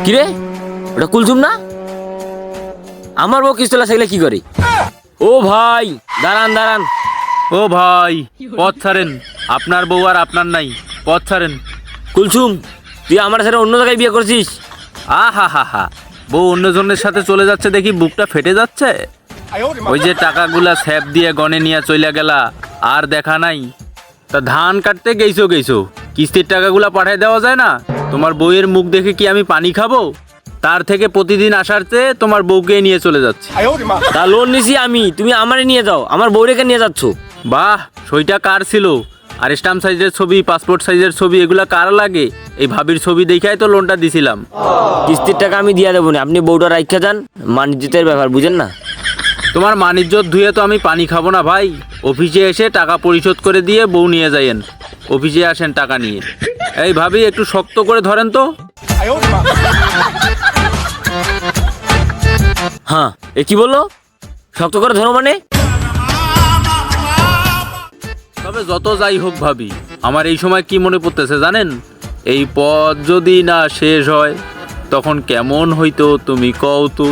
কিরে ওটা কুলসুম না? আমার বউ কিস্তলা সেগুলো কি করে? ও ভাই দাঁড়ান দাঁড়ান। ও ভাই পথ ছাড়েন, আপনার বউ আর আপনার নাই, পথ ছাড়েন। কুলসুম তুই আমার সাথে অন্য জায়গায় বিয়ে করছিস? আহা হা হা, বউ অন্যজনের সাথে চলে যাচ্ছে দেখি বুকটা ফেটে যাচ্ছে। ওই যে টাকাগুলা স্যাপ দিয়ে গনে নিয়ে চলে গেলা, আর দেখা নাই। তা ধান কাটতে গেছো, কিস্তির টাকাগুলা পাঠিয়ে দেওয়া যায় না? তোমার বউয়ের মুখ দেখে কি আমি পানি খাবো? তার থেকে প্রতিদিন আসার চেয়ে তোমার বউকে নিয়ে চলে যাচ্ছে। তা লোন নিছি আমি, তুমি আমারে নিয়ে যাও, আমার বউ রেখে নিয়ে যাচ্ছ? বাহ, সইটা কার ছিল? আর স্ট্যাম্প সাইজের ছবি, পাসপোর্ট সাইজের ছবি, এগুলা কার লাগে? এই ভাবির ছবি দেখাই তো লোনটা দিছিলাম। কিস্তির টাকা আমি দিয়ে দেবো না, আপনি বউটা রাখা যান, মানিজ্যতের ব্যাপার বুঝেন না? তোমার মানিজ্যত ধুয়ে তো আমি পানি খাবো না ভাই। অফিসে এসে টাকা পরিশোধ করে দিয়ে বউ নিয়ে যাইয়েন। অফিসে আসেন টাকা নিয়ে। এই ভাবি একটু শক্ত করে ধরেন তো। হ্যাঁ, এ কি বললো? শক্ত করে ধরো মানে? তবে যত যাই হোক ভাবি, আমার এই সময় কি মনে পড়তেছে জানেন? এই পথ যদি না শেষ হয় তখন কেমন হইতো তুমি কও তো।